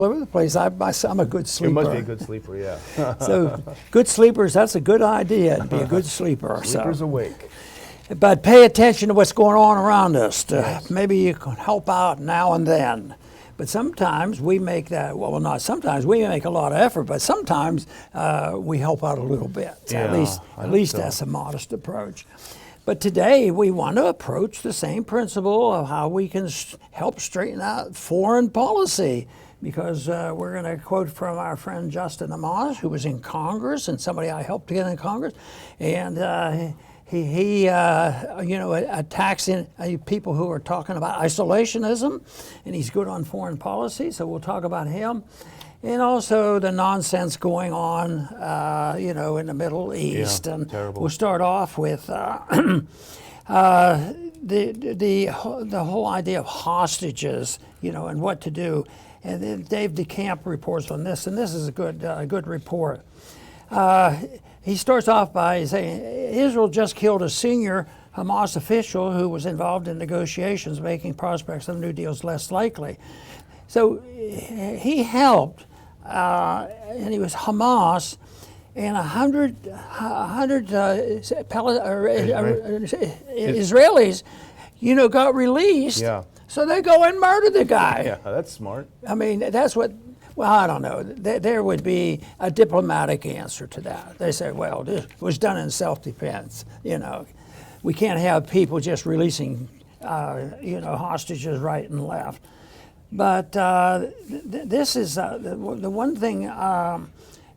over the place. I'm a good sleeper. You must be a good sleeper, yeah. So good sleepers, that's a good idea, to be a good sleeper. Sleepers awake. But pay attention to what's going on around us. Maybe you can help out now and then. But sometimes we make that, well, not sometimes, we make a lot of effort, but sometimes we help out a little bit. Yeah, at least that's a modest approach. But today we want to approach the same principle of how we can help straighten out foreign policy. Because we're going to quote from our friend Justin Amash, who was in Congress and somebody I helped to get in Congress, and he attacks people who are talking about isolationism, and he's good on foreign policy, so we'll talk about him. And also the nonsense going on, in the Middle East. Yeah, and terrible. We'll start off with the whole idea of hostages, and what to do. And then Dave DeCamp reports on this, and this is a good report. He starts off by saying, Israel just killed a senior Hamas official who was involved in negotiations, making prospects of new deals less likely. So he helped, and he was Hamas, and 100 Israelis, got released. Yeah. So they go and murder the guy. Yeah, that's smart. I mean, that's what, well, I don't know. There would be a diplomatic answer to that. They say, well, this was done in self-defense. We can't have people just releasing, hostages right and left. But this is the one thing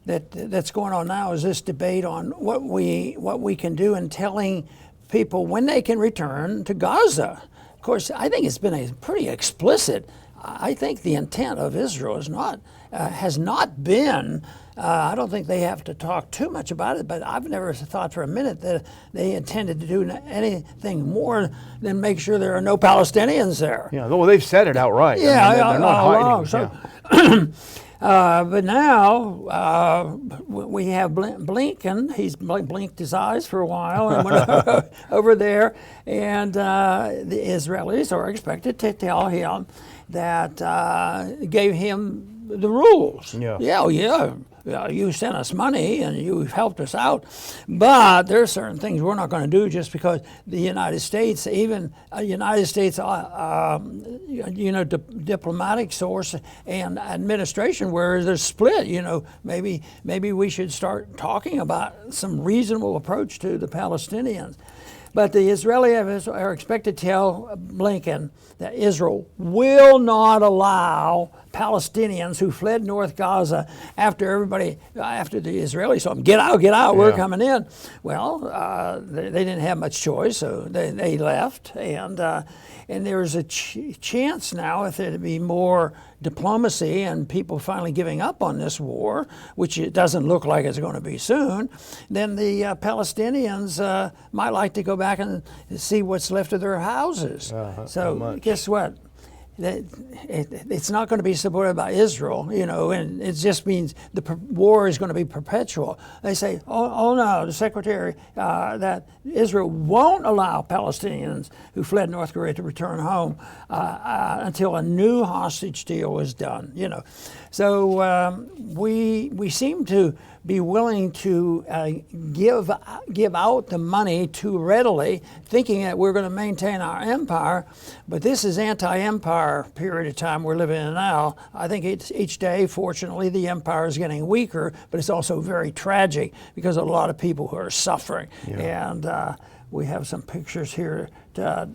that's going on now is this debate on what we can do in telling people when they can return to Gaza. Of course, I think it's been pretty explicit. I think the intent of Israel has not been, I don't think they have to talk too much about it, but I've never thought for a minute that they intended to do anything more than make sure there are no Palestinians there. Yeah, well, they've said it outright. Yeah, they're not hiding. So, but now we have Blinken. He's blinked his eyes for a while and went over there, and the Israelis are expected to tell him that gave him the rules. Yeah, you sent us money and you've helped us out, but there are certain things we're not going to do just because the United States, even United States, diplomatic source and administration, where there's split. Maybe we should start talking about some reasonable approach to the Palestinians. But the Israelis are expected to tell Blinken that Israel will not allow Palestinians who fled North Gaza after the Israelis told them, get out, we're coming in. Well, they didn't have much choice, so they left. And there's a chance now, if there'd be more diplomacy and people finally giving up on this war, which it doesn't look like it's going to be soon, then the Palestinians might like to go back and see what's left of their houses. So guess what? It's not going to be supported by Israel, and it just means the war is going to be perpetual. They say, oh no, the secretary, that Israel won't allow Palestinians who fled North Korea to return home until a new hostage deal is done, So we seem to be willing to give out the money too readily, thinking that we're going to maintain our empire. But this is anti-empire period of time we're living in now. I think each day, fortunately, the empire is getting weaker, but it's also very tragic because of a lot of people who are suffering. Yeah. And we have some pictures here that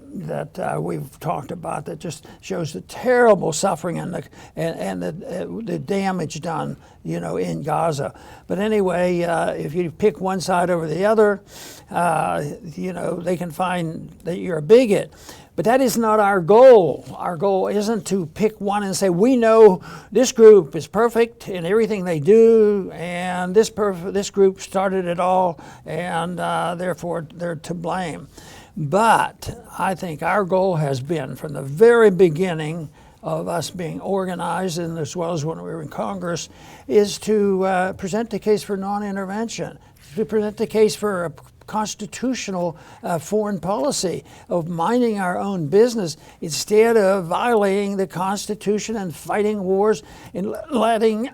we've talked about that just shows the terrible suffering and the damage done, in Gaza. But anyway, if you pick one side over the other, they can find that you're a bigot. But that is not our goal. Our goal isn't to pick one and say, we know this group is perfect in everything they do, and this group started it all, and therefore they're to blame. But I think our goal has been, from the very beginning of us being organized, and as well as when we were in Congress, is to present the case for non-intervention, to present the case for a constitutional foreign policy of minding our own business instead of violating the Constitution and fighting wars and letting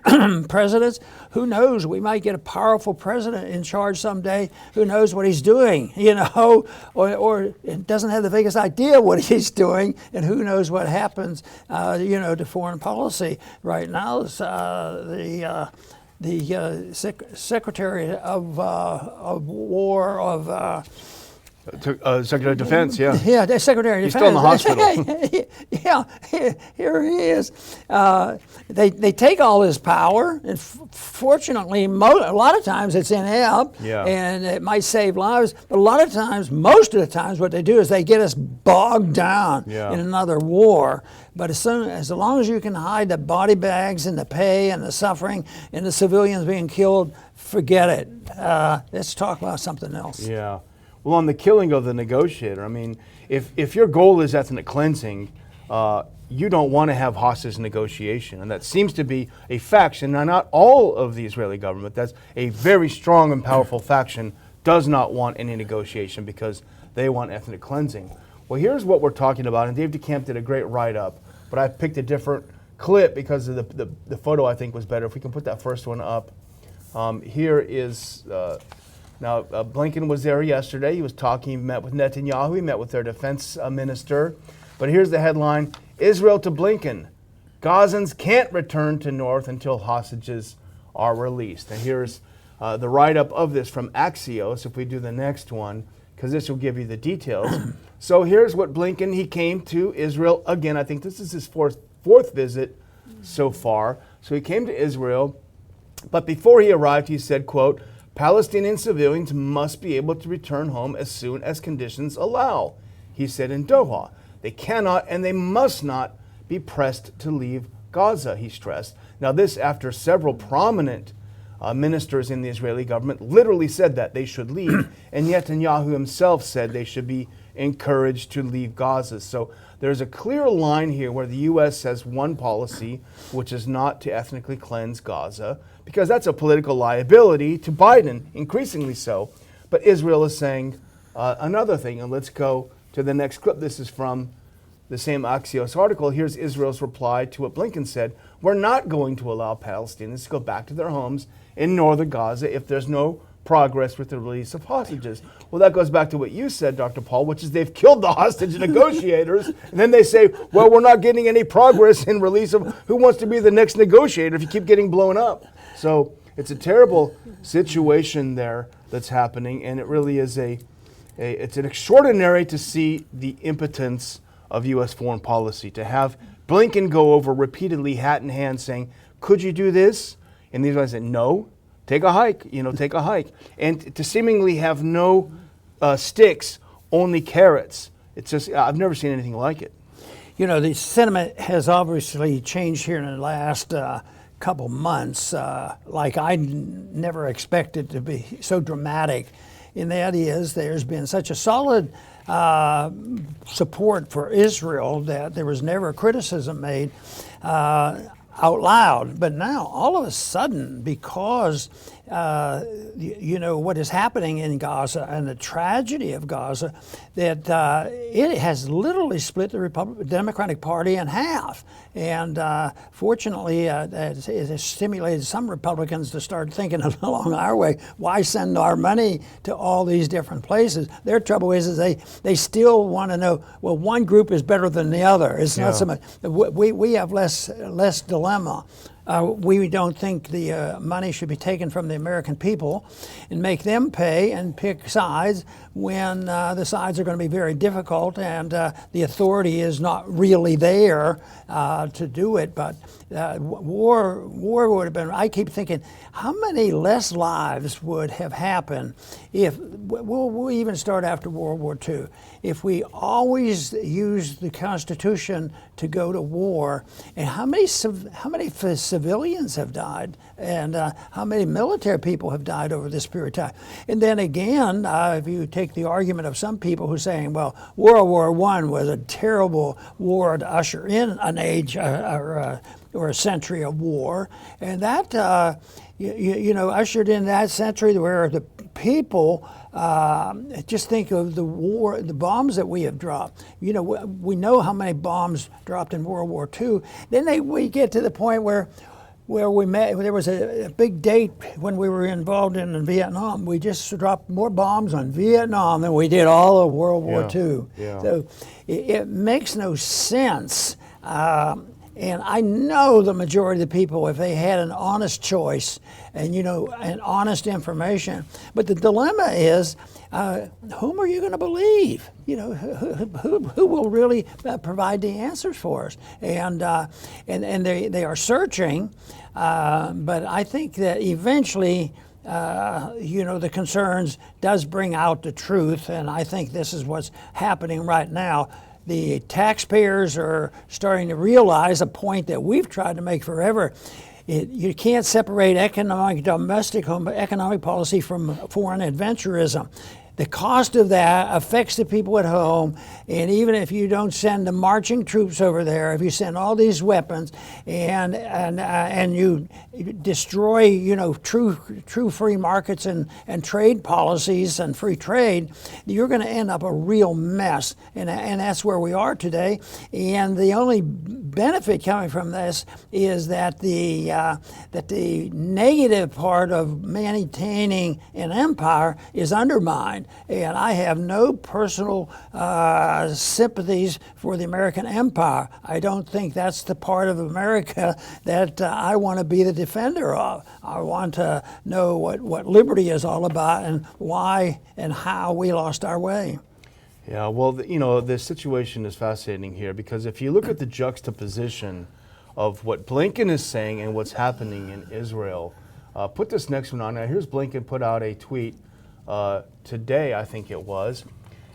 presidents, who knows, we might get a powerful president in charge someday who knows what he's doing, or doesn't have the biggest idea what he's doing, and who knows what happens, to foreign policy. Right now, the Secretary of War of Secretary of Defense, yeah. Yeah, the Secretary of He's Defense. still in the hospital. Yeah, here he is. They take all this power, and fortunately, a lot of times it's inept, and it might save lives. But a lot of times, most of the times, what they do is they get us bogged down in another war. But as long as you can hide the body bags and the pay and the suffering and the civilians being killed, forget it. Let's talk about something else. Yeah. Well, on the killing of the negotiator, I mean, if your goal is ethnic cleansing, you don't want to have hostage negotiation. And that seems to be a faction. Now, not all of the Israeli government, that's a very strong and powerful faction, does not want any negotiation because they want ethnic cleansing. Well, here's what we're talking about. And Dave DeCamp did a great write-up, but I picked a different clip because of the photo I think was better. If we can put that first one up. Here is... Now, Blinken was there yesterday. He was talking, he met with Netanyahu, he met with their defense minister. But here's the headline, Israel to Blinken, Gazans can't return to North until hostages are released. And here's the write-up of this from Axios, if we do the next one, because this will give you the details. So here's what Blinken, he came to Israel again. I think this is his fourth visit so far. So he came to Israel, but before he arrived, he said, quote, Palestinian civilians must be able to return home as soon as conditions allow, he said in Doha. They cannot and they must not be pressed to leave Gaza, he stressed. Now this after several prominent ministers in the Israeli government literally said that they should leave, and Netanyahu himself said they should be encouraged to leave Gaza. So there's a clear line here where the U.S. has one policy, which is not to ethnically cleanse Gaza, because that's a political liability to Biden, increasingly so. But Israel is saying another thing, and let's go to the next clip. This is from the same Axios article. Here's Israel's reply to what Blinken said. We're not going to allow Palestinians to go back to their homes in northern Gaza if there's no progress with the release of hostages. Well, that goes back to what you said, Dr. Paul, which is they've killed the hostage negotiators, and then they say, well, we're not getting any progress in release of who wants to be the next negotiator if you keep getting blown up. So it's a terrible situation there that's happening, and it really is it's an extraordinary to see the impotence of U.S. foreign policy, to have Blinken go over repeatedly, hat in hand, saying, could you do this? And these guys said, no, take a hike, take a hike. And to seemingly have no sticks, only carrots. It's just, I've never seen anything like it. The sentiment has obviously changed here in the last couple months, like I never expected to be so dramatic. And that is, there's been such a solid support for Israel that there was never criticism made out loud. But now, all of a sudden, because what is happening in Gaza and the tragedy of Gaza, that it has literally split the Democratic Party in half. And fortunately, it has stimulated some Republicans to start thinking along our way. Why send our money to all these different places? Their trouble is they still want to know, well, one group is better than the other. It's not so much. We have less dilemma. We don't think the money should be taken from the American people and make them pay and pick sides when the sides are going to be very difficult and the authority is not really there to do it. But war would have been, I keep thinking, how many less lives would have happened if, we'll even start after World War II, if we always used the Constitution to go to war, and how many civilians have died, and how many military people have died over this period of time. And then again, if you take the argument of some people who are saying, well, World War I was a terrible war to usher in an age, or a century of war, and that ushered in that century where the people just think of the war, the bombs that we have dropped. We know how many bombs dropped in World War II. Then we get to the point where we met. There was a big date when we were involved in Vietnam. We just dropped more bombs on Vietnam than we did all of World War II. Yeah. So it makes no sense. And I know the majority of the people, if they had an honest choice and, and honest information, but the dilemma is, whom are you going to believe? Who will really provide the answers for us? And they are searching, but I think that eventually, the concerns does bring out the truth, and I think this is what's happening right now. The taxpayers are starting to realize a point that we've tried to make forever. You can't separate domestic economic policy from foreign adventurism. The cost of that affects the people at home, and even if you don't send the marching troops over there, if you send all these weapons and you destroy, true free markets and trade policies and free trade, you're going to end up a real mess, and that's where we are today. And the only benefit coming from this is that the negative part of maintaining an empire is undermined. And I have no personal sympathies for the American empire. I don't think that's the part of America that I want to be the defender of. I want to know what liberty is all about and why and how we lost our way. Yeah, well, the situation is fascinating here because if you look at the juxtaposition of what Blinken is saying and what's happening in Israel, put this next one on. Now, here's Blinken put out a tweet today, I think it was.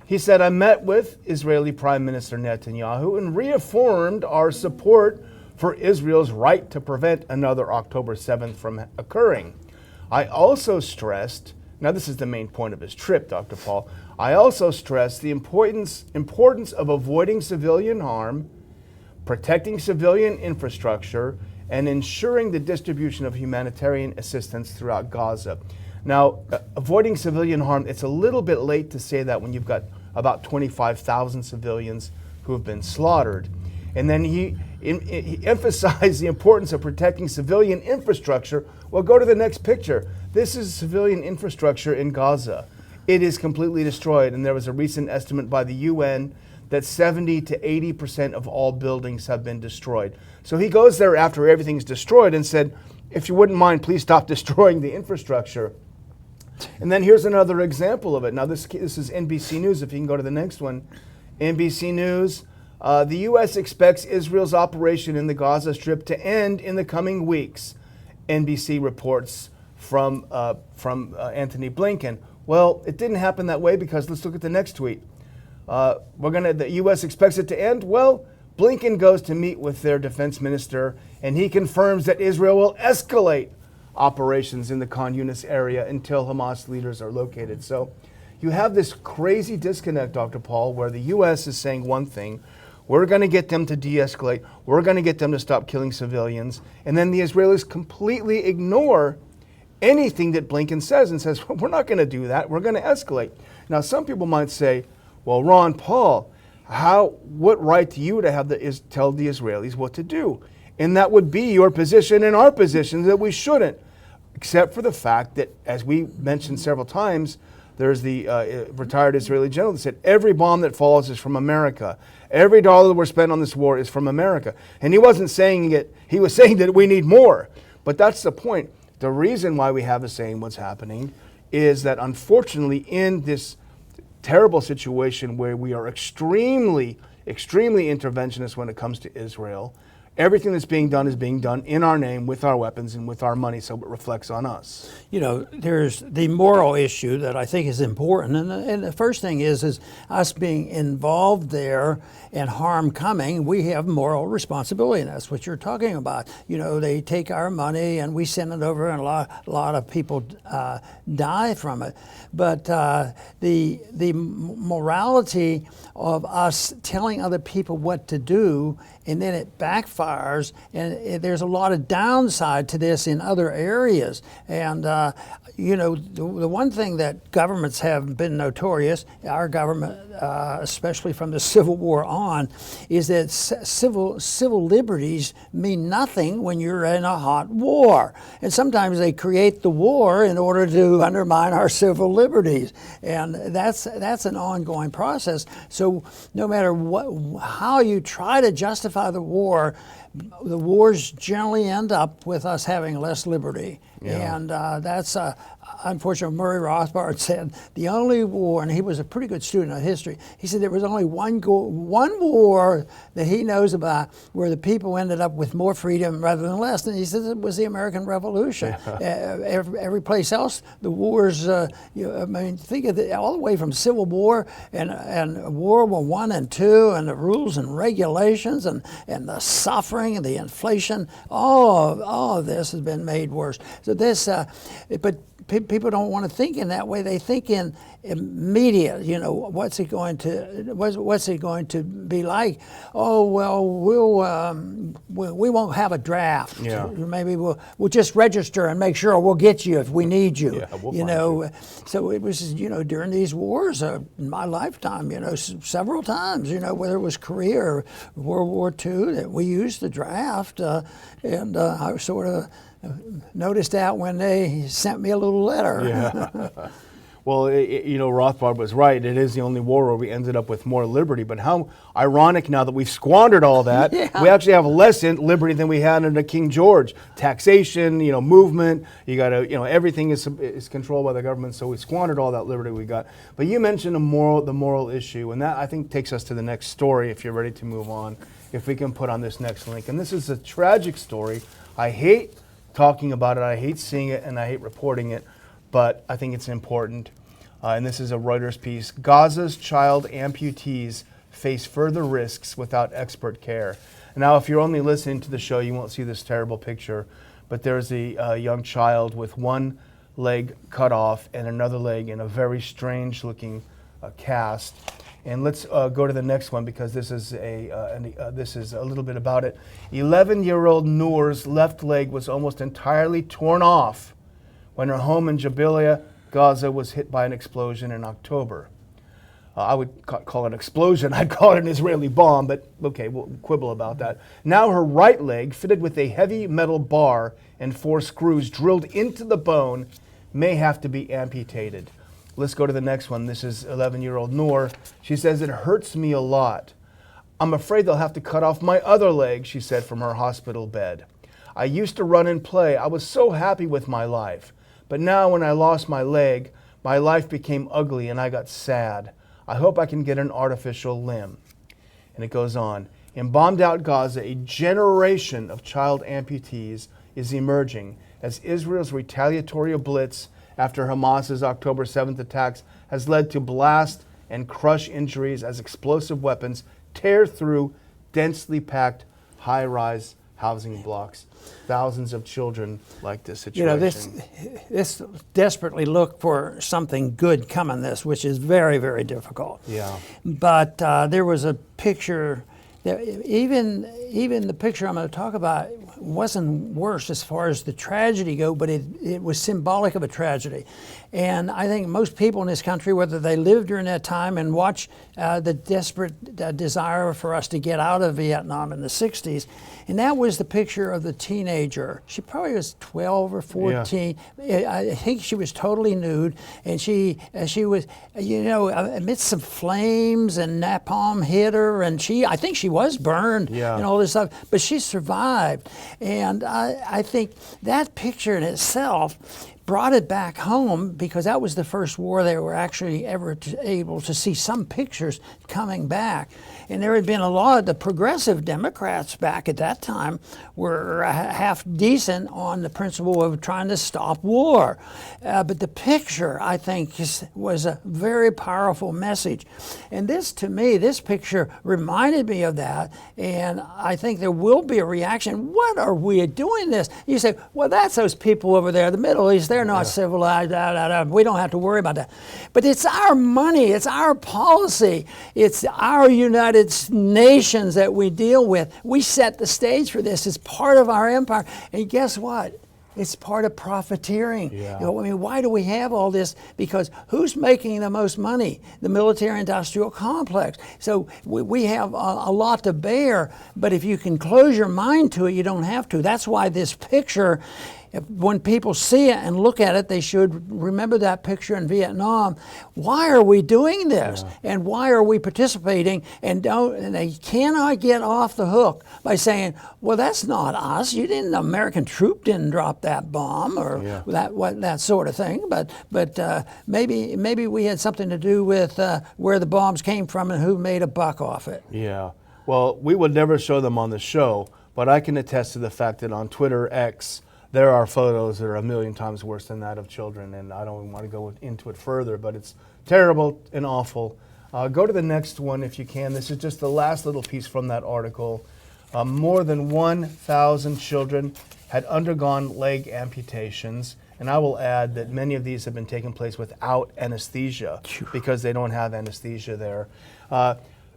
He said, I met with Israeli Prime Minister Netanyahu and reaffirmed our support for Israel's right to prevent another October 7th from occurring. I also stressed, now this is the main point of his trip, Dr. Paul, I also stressed the importance of avoiding civilian harm, protecting civilian infrastructure, and ensuring the distribution of humanitarian assistance throughout Gaza. Now, avoiding civilian harm, it's a little bit late to say that when you've got about 25,000 civilians who have been slaughtered. And then he emphasized the importance of protecting civilian infrastructure. Well, go to the next picture. This is civilian infrastructure in Gaza. It is completely destroyed, and there was a recent estimate by the UN that 70 to 80% of all buildings have been destroyed. So he goes there after everything's destroyed and said, if you wouldn't mind, please stop destroying the infrastructure. And then here's another example of it. Now, this is NBC News. If you can go to the next one. NBC News. The U.S. expects Israel's operation in the Gaza Strip to end in the coming weeks. NBC reports from Antony Blinken. Well, it didn't happen that way because let's look at the next tweet. The U.S. expects it to end. Well, Blinken goes to meet with their defense minister, and he confirms that Israel will escalate operations in the Khan Yunis area until Hamas leaders are located. So you have this crazy disconnect, Dr. Paul, where the U.S. is saying one thing, we're going to get them to de-escalate, we're going to get them to stop killing civilians, and then the Israelis completely ignore anything that Blinken says and says, we're not going to do that, we're going to escalate. Now, some people might say, well, Ron Paul, what right do you to have tell the Israelis what to do? And that would be your position and our position that we shouldn't, except for the fact that, as we mentioned several times, there's the retired Israeli general that said, every bomb that falls is from America. Every dollar that we're spent on this war is from America. And he wasn't saying it, he was saying that we need more. But that's the point. The reason why we have the saying what's happening is that, unfortunately, in this terrible situation where we are extremely interventionist when it comes to Israel, everything that's being done is being done in our name, with our weapons and with our money, so it reflects on us. There's the moral issue that I think is important, and the first thing is us being involved there and harm coming. We have moral responsibility, and that's what you're talking about. They take our money and we send it over, and a lot of people die from it. But the morality of us telling other people what to do, and then it backfires misfires, and there's a lot of downside to this in other areas. And the one thing that governments have been notorious, our government, especially from the Civil War on, is that civil liberties mean nothing when you're in a hot war. And sometimes they create the war in order to undermine our civil liberties. And that's an ongoing process. So no matter how you try to justify the wars generally end up with us having less liberty. Yeah. And that's unfortunately, Murray Rothbard said the only war, and he was a pretty good student of history, he said there was only one war that he knows about where the people ended up with more freedom rather than less, and he said it was the American Revolution. Every place else, the wars, think of it all the way from Civil War and World War I and II, and the rules and regulations and the suffering and the inflation, all of this has been made worse. So this, but people don't want to think in that way. They think in immediate. What's it going to be like? Oh well, we won't have a draft. Yeah. Maybe we'll just register and make sure we'll get you if we need you. Yeah, we'll find you. So it was during these wars in my lifetime. Several times. Whether it was Korea or World War II, that we used the draft, and I sort of noticed that when they sent me a little letter. Yeah. Well, Rothbard was right. It is the only war where we ended up with more liberty. But how ironic now that we've squandered all that, we actually have less liberty than we had under King George. Taxation, movement, you got to, everything is controlled by the government. So we squandered all that liberty we got. But you mentioned the moral issue, and that I think takes us to the next story. If you're ready to move on, if we can put on this next link, and this is a tragic story. I hate talking about it, I hate seeing it, and I hate reporting it, but I think it's important. And this is a Reuters piece. Gaza's child amputees face further risks without expert care. Now, if you're only listening to the show, you won't see this terrible picture, but there's a young child with one leg cut off and another leg in a very strange looking cast. And let's go to the next one, because this is a little bit about it. 11-year-old Noor's left leg was almost entirely torn off when her home in Jabalia, Gaza, was hit by an explosion in October. I would call it an explosion. I'd call it an Israeli bomb, but okay, we'll quibble about that. Now her right leg, fitted with a heavy metal bar and 4 screws drilled into the bone, may have to be amputated. Let's go to the next one. This is 11-year-old Noor. She says, "It hurts me a lot. I'm afraid they'll have to cut off my other leg," she said from her hospital bed. "I used to run and play. I was so happy with my life. But now when I lost my leg, my life became ugly and I got sad. I hope I can get an artificial limb." And it goes on. In bombed-out Gaza, a generation of child amputees is emerging as Israel's retaliatory blitz after Hamas's October 7th attacks has led to blast and crush injuries as explosive weapons tear through densely packed high-rise housing blocks. Thousands of children like this situation. This desperately look for something good coming this, which is very, very difficult. Yeah. But there was a picture that even the picture I'm going to talk about wasn't worse as far as the tragedy go, but it was symbolic of a tragedy. And I think most people in this country, whether they lived during that time and watch the desperate desire for us to get out of Vietnam in the 60s, and that was the picture of the teenager. She probably was 12 or 14. Yeah. I think she was totally nude, and she was, amidst some flames, and napalm hit her, and I think she was burned, and all this stuff, but she survived. And I think that picture in itself brought it back home, because that was the first war they were actually ever able to see some pictures coming back. And there had been a lot of the progressive Democrats back at that time were half decent on the principle of trying to stop war. But the picture, I think, was a very powerful message. And this picture reminded me of that. And I think there will be a reaction. What are we doing this? You say, well, that's those people over there, the Middle East, they're they're not civilized. We don't have to worry about that. But it's our money. It's our policy. It's our United Nations that we deal with. We set the stage for this. It's part of our empire. And guess what? It's part of profiteering. Yeah. You know, I mean, why do we have all this? Because who's making the most money? The military-industrial complex. So we have a lot to bear, but if you can close your mind to it, you don't have to. That's why this picture, when people see it and look at it, they should remember that picture in Vietnam. Why are we doing this? Yeah. And why are we participating? And they cannot get off the hook by saying, well, that's not us. The American troop didn't drop that bomb or that sort of thing. But maybe we had something to do with where the bombs came from and who made a buck off it. Yeah. Well, we would never show them on the show, but I can attest to the fact that on Twitter X, there are photos that are a million times worse than that of children, and I don't want to go into it further, but it's terrible and awful. Go to the next one if you can. This is just the last little piece from that article. More than 1,000 children had undergone leg amputations, and I will add that many of these have been taking place without anesthesia because they don't have anesthesia there.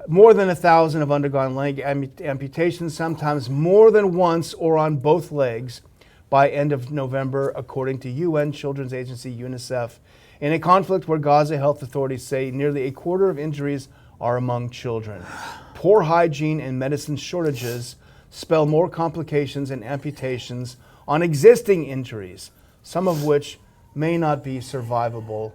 More than 1,000 have undergone leg amputations, sometimes more than once or on both legs, by end of November, according to UN Children's Agency, UNICEF, in a conflict where Gaza health authorities say nearly a quarter of injuries are among children. Poor hygiene and medicine shortages spell more complications and amputations on existing injuries, some of which may not be survivable,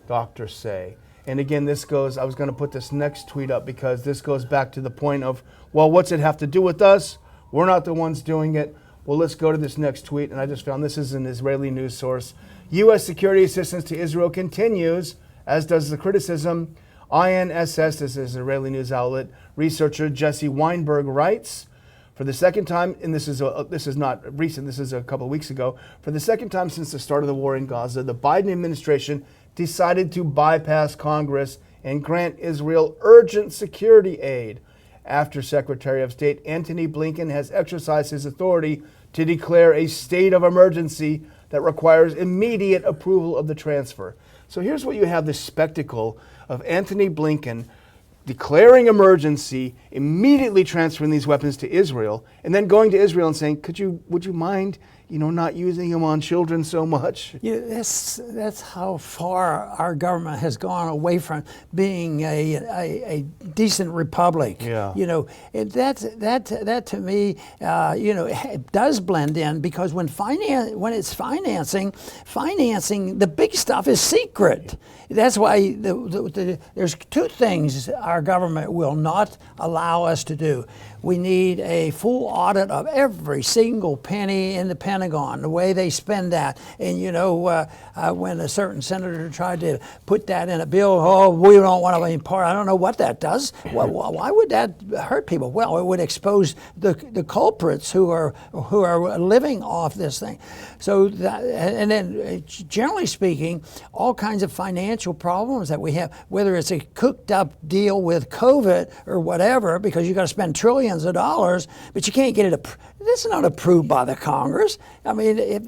doctors say. And again, I was going to put this next tweet up because this goes back to the point of, well, what's it have to do with us? We're not the ones doing it. Well, let's go to this next tweet, and I just found this is an Israeli news source. U.S. security assistance to Israel continues, as does the criticism. INSS, this is an Israeli news outlet, researcher Jesse Weinberg writes, for the second time, and this is not recent, this is a couple of weeks ago, for the second time since the start of the war in Gaza, the Biden administration decided to bypass Congress and grant Israel urgent security aid after Secretary of State Antony Blinken has exercised his authority to declare a state of emergency that requires immediate approval of the transfer. So here's what you have, this spectacle of Antony Blinken declaring emergency, immediately transferring these weapons to Israel, and then going to Israel and saying, would you mind, not using them on children so much? Yeah, that's how far our government has gone away from being a decent republic. Yeah. That to me, it does blend in because when it's financing, the big stuff is secret. That's why there's two things our government will not allow us to do. We need a full audit of every single penny in the Pentagon, the way they spend that. And when a certain senator tried to put that in a bill, we don't want to be part. I don't know what that does. Why would that hurt people? Well, it would expose the culprits who are living off this thing. So and then generally speaking, all kinds of financial problems that we have, whether it's a cooked up deal with COVID or whatever, because you got to spend trillions of dollars, but you can't get it. This is not approved by the Congress. I mean, if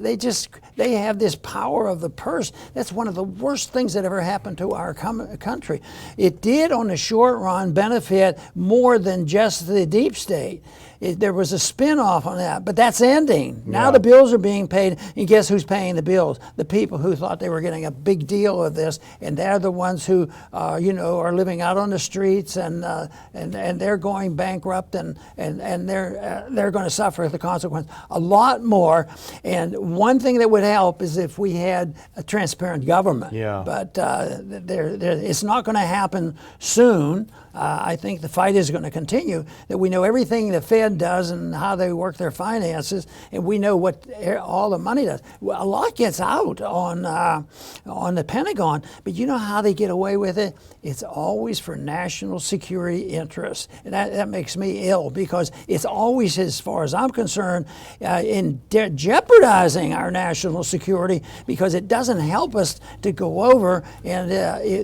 they have this power of the purse. That's one of the worst things that ever happened to our country. It did, on the short run, benefit more than just the deep state. There was a spin-off on that, but that's ending. Now the bills are being paid, and guess who's paying the bills? The people who thought they were getting a big deal of this, and they're the ones who, are living out on the streets, and they're going bankrupt, and they're going to suffer the consequence a lot more. And one thing that would help is if we had a transparent government. Yeah. But it's not going to happen soon. I think the fight is going to continue, that we know everything the Fed does and how they work their finances, and we know what all the money does. Well, a lot gets out on the Pentagon, but you know how they get away with it? It's always for national security interests. And that makes me ill, because it's always, as far as I'm concerned, jeopardizing our national security, because it doesn't help us to go over, and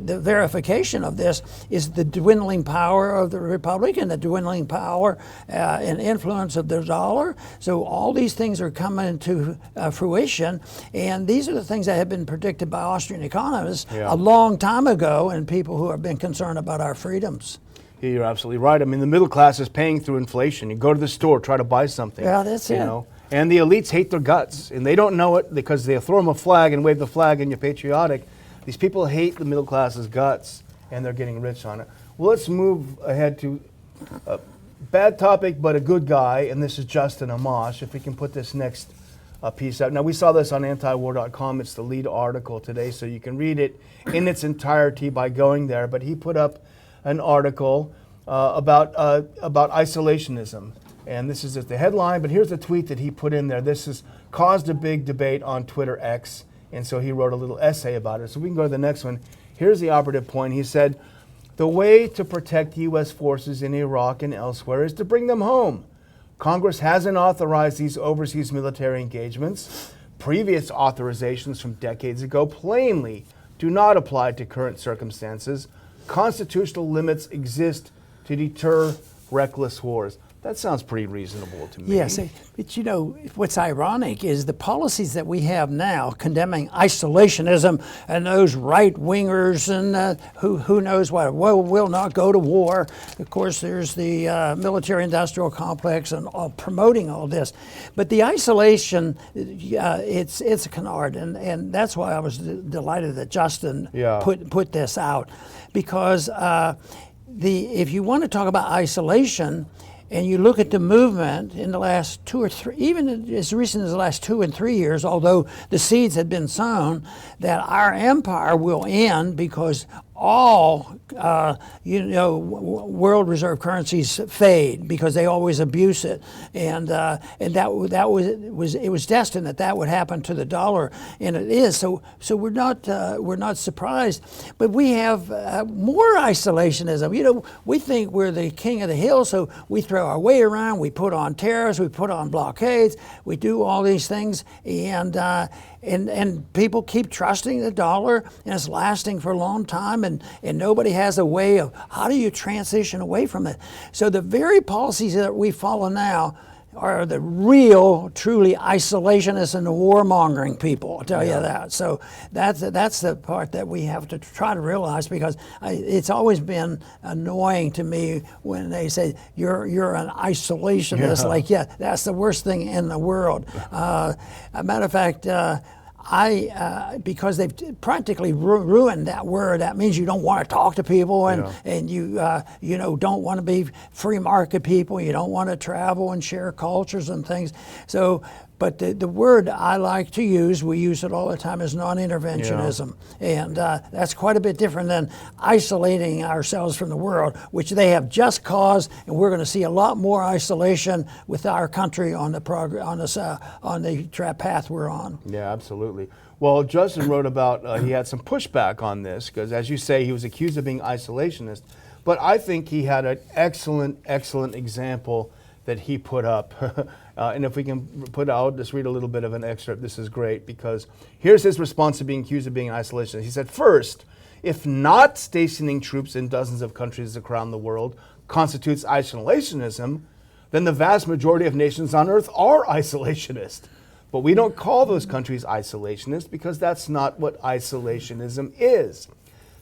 the verification of this is the dwindling power of the Republic and the dwindling power and and influence of the dollar. So all these things are coming into fruition, and these are the things that have been predicted by Austrian economists a long time ago, and people who have been concerned about our freedoms. You're absolutely right. I mean, the middle class is paying through inflation. You go to the store, try to buy something. Yeah, that's it. And the elites hate their guts, and they don't know it because they throw them a flag and wave the flag and you're patriotic. These people hate the middle class's guts, and they're getting rich on it. Well, let's move ahead to a bad topic, but a good guy, and this is Justin Amash. If we can put this next piece out. Now, we saw this on antiwar.com. It's the lead article today, so you can read it in its entirety by going there. But he put up an article about isolationism. And this is just the headline, but here's the tweet that he put in there. This has caused a big debate on Twitter X, and so he wrote a little essay about it. So we can go to the next one. Here's the operative point. He said, the way to protect U.S. forces in Iraq and elsewhere is to bring them home. Congress hasn't authorized these overseas military engagements. Previous authorizations from decades ago plainly do not apply to current circumstances. Constitutional limits exist to deter reckless wars. That sounds pretty reasonable to me. Yes, but you know, what's ironic is the policies that we have now condemning isolationism and those right-wingers and who knows what, will not go to war. Of course, there's the military-industrial complex and promoting all this. But the isolation, it's a canard, and that's why I was delighted that Justin put this out. Because if you want to talk about isolation, and you look at the movement in the last 2 or 3, even as recent as the last 2 and 3 years, although the seeds had been sown, that our empire will end because all, world reserve currencies fade because they always abuse it, and that was destined that would happen to the dollar, and it is. So we're not surprised, but we have more isolationism. You know, we think we're the king of the hill, so we throw our weight around. We put on tariffs, we put on blockades, we do all these things, and people keep trusting the dollar, and it's lasting for a long time, and nobody has a way of how do you transition away from it. So the very policies that we follow now are the real, truly isolationists and the warmongering people, I'll tell you that. So that's the part that we have to try to realize, because it's always been annoying to me when they say, you're an isolationist, that's the worst thing in the world. A matter of fact, because they've practically ruined that word. That means you don't want to talk to people, and you don't want to be free market people. You don't want to travel and share cultures and things. So, but the word I like to use, we use it all the time, is non-interventionism, and that's quite a bit different than isolating ourselves from the world, which they have just caused, and we're going to see a lot more isolation with our country on the path we're on. Yeah, absolutely. Well, Justin wrote about he had some pushback on this because, as you say, he was accused of being isolationist, but I think he had an excellent example that he put up. And if we can put out, just read a little bit of an excerpt. This is great, because here's his response to being accused of being an isolationist. He said, first, if not stationing troops in dozens of countries around the world constitutes isolationism, then the vast majority of nations on earth are isolationist. But we don't call those countries isolationist because that's not what isolationism is.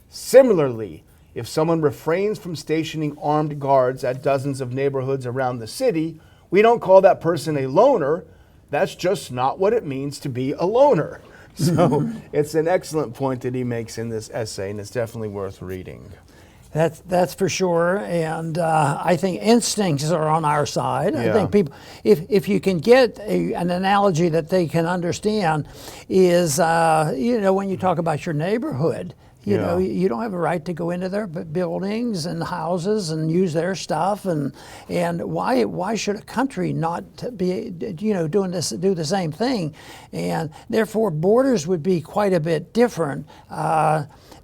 Similarly, if someone refrains from stationing armed guards at dozens of neighborhoods around the city, we don't call that person a loner. That's just not what it means to be a loner. So it's an excellent point that he makes in this essay, and it's definitely worth reading. That's for sure, and I think instincts are on our side. I think people, if you can get an analogy that they can understand, is when you talk about your neighborhood. You know, you don't have a right to go into their buildings and houses and use their stuff, and why should a country not be do the same thing? And therefore, borders would be quite a bit different.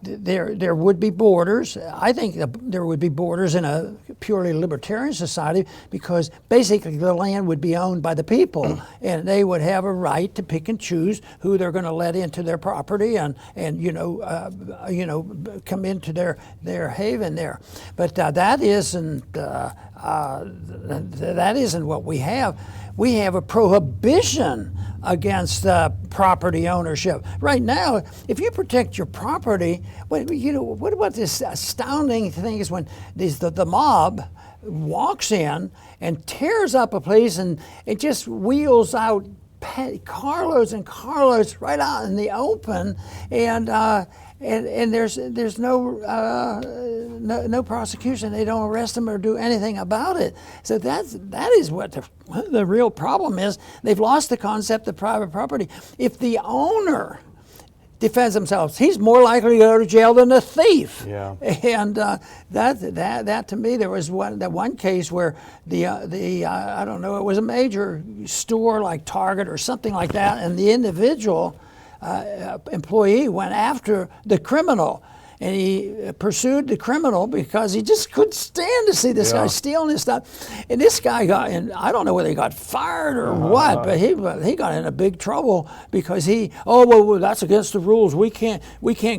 There would be borders. I think there would be borders in a purely libertarian society, because basically the land would be owned by the people, and they would have a right to pick and choose who they're going to let into their property, and come into their haven there. But that isn't what we have. We have a prohibition against property ownership. Right now, if you protect your property, what about this astounding thing is when the mob walks in and tears up a place and it just wheels out carloads and carloads right out in the open, and there's no prosecution. They don't arrest them or do anything about it. So that is what the real problem is. They've lost the concept of private property. If the owner defends themselves, he's more likely to go to jail than a thief. Yeah. And that to me, there was one case where I don't know, it was a major store like Target or something like that, and the individual employee went after the criminal. And he pursued the criminal because he just couldn't stand to see this guy stealing his stuff. And this guy got in, I don't know whether he got fired or what, but he got into big trouble because well, that's against the rules. We can't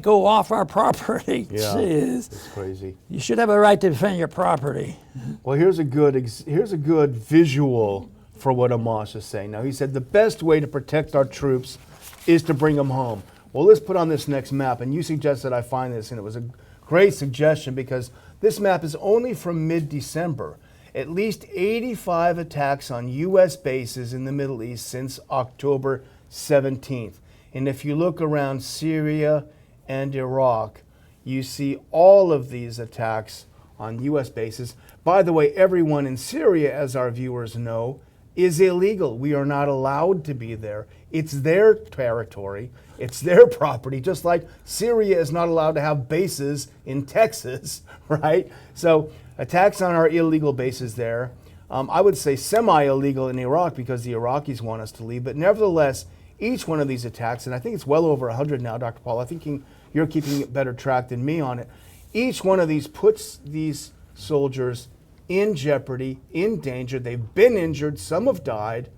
go off our property. Yeah, Jeez. it's crazy. You should have a right to defend your property. Well, here's a good visual for what Amos is saying. Now, he said the best way to protect our troops is to bring them home. Well, let's put on this next map, and you suggested I find this, and it was a great suggestion because this map is only from mid-December. At least 85 attacks on U.S. bases in the Middle East since October 17th. And if you look around Syria and Iraq, you see all of these attacks on U.S. bases. By the way, everyone in Syria, as our viewers know, is illegal. We are not allowed to be there. It's their territory. It's their property, just like Syria is not allowed to have bases in Texas, right? So attacks on our illegal bases there. I would say semi-illegal in Iraq because the Iraqis want us to leave. But nevertheless, each one of these attacks, and I think it's well over 100 now, Dr. Paul, I think you're keeping better track than me on it. Each one of these puts these soldiers in jeopardy, in danger. They've been injured. Some have died.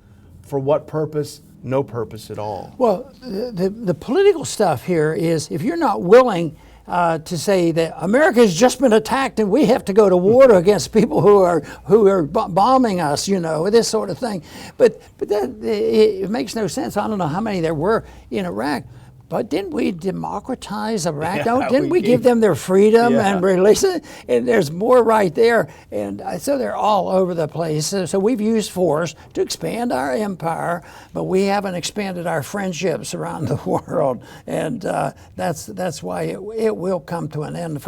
For what purpose? No purpose at all. Well, the political stuff here is if you're not willing to say that America has just been attacked and we have to go to war against people who are bombing us, this sort of thing. But it makes no sense. I don't know how many there were in Iraq. But didn't we democratize Iraq? Yeah, Didn't we give them their freedom and release it? And there's more right there. And so they're all over the place. So we've used force to expand our empire, but we haven't expanded our friendships around the world. And that's why it will come to an end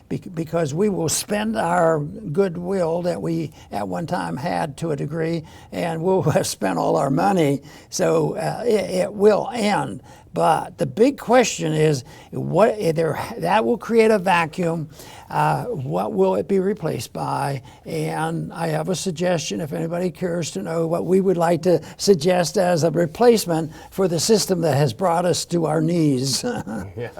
because we will spend our goodwill that we at one time had to a degree, and we'll have spent all our money. So it will end. But the big question is, that will create a vacuum. What will it be replaced by? And I have a suggestion, if anybody cares to know what we would like to suggest as a replacement for the system that has brought us to our knees. Yeah,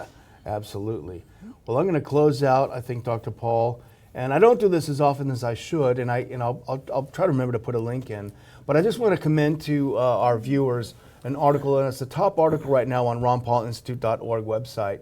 absolutely. Well, I'm going to close out, I think, Dr. Paul, and I don't do this as often as I should, and I'll try to remember to put a link in, but I just want to commend to our viewers an article, and it's the top article right now on ronpaulinstitute.org website.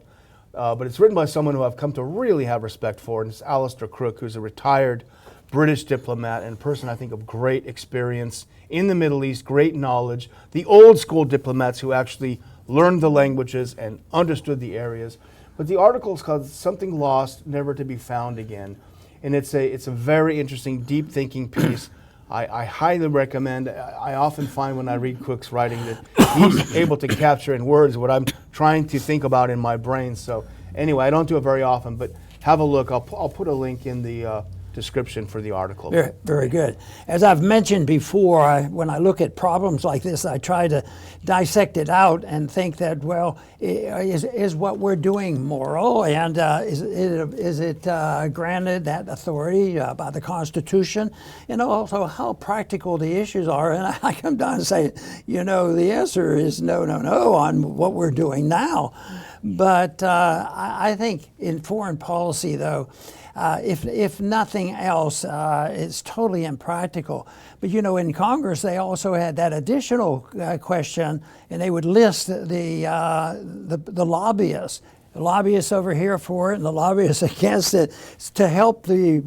But it's written by someone who I've come to really have respect for, and it's Alistair Crook, who's a retired British diplomat and a person I think of great experience in the Middle East, great knowledge, the old school diplomats who actually learned the languages and understood the areas. But the article is called Something Lost, Never to Be Found Again. And it's a very interesting, deep thinking piece. I highly recommend. I often find when I read Cook's writing that he's able to capture in words what I'm trying to think about in my brain. So anyway, I don't do it very often, but have a look. I'll put a link in the description for the article. Very, very good. As I've mentioned before, when I look at problems like this, I try to dissect it out and think that, well, is what we're doing moral, and is it granted that authority by the Constitution, and also how practical the issues are. And I come down and say, the answer is no on what we're doing now. But I think in foreign policy, though, if nothing else, it's totally impractical. But in Congress they also had that additional question, and they would list the lobbyists lobbyists over here for it and the lobbyists against it to help the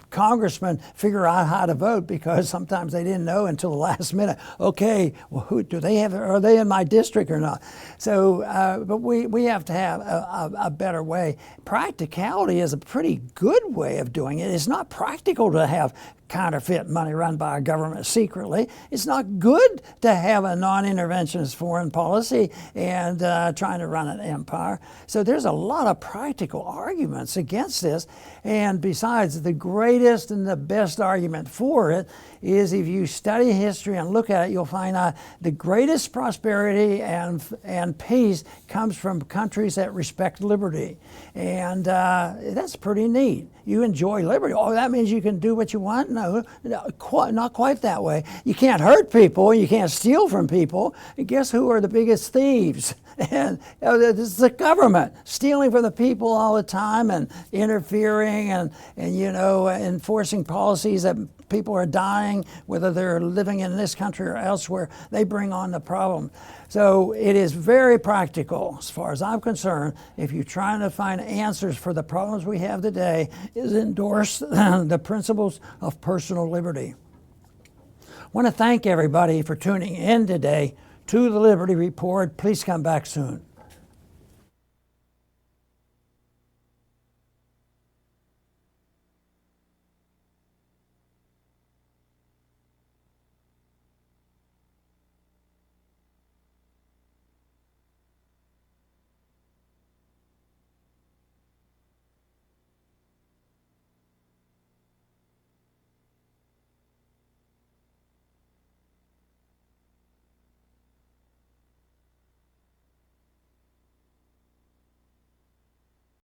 congressmen figure out how to vote, because sometimes they didn't know until the last minute. Okay, well, who do they have? Are they in my district or not? So, but we have to have a better way. Practicality is a pretty good way of doing it. It's not practical to have counterfeit money run by a government secretly. It's not good to have a non-interventionist foreign policy and trying to run an empire. So there's a lot of practical arguments against this. And besides, the greatest and the best argument for it is, if you study history and look at it, you'll find out the greatest prosperity and peace comes from countries that respect liberty. And that's pretty neat. You enjoy liberty. Oh, that means you can do what you want? No, not quite that way. You can't hurt people. You can't steal from people. And guess who are the biggest thieves? And it's the government, stealing from the people all the time and interfering and enforcing policies that people are dying, whether they're living in this country or elsewhere. They bring on the problem. So it is very practical, as far as I'm concerned, if you're trying to find answers for the problems we have today, is endorse the principles of personal liberty. I want to thank everybody for tuning in today to the Liberty Report. Please come back soon.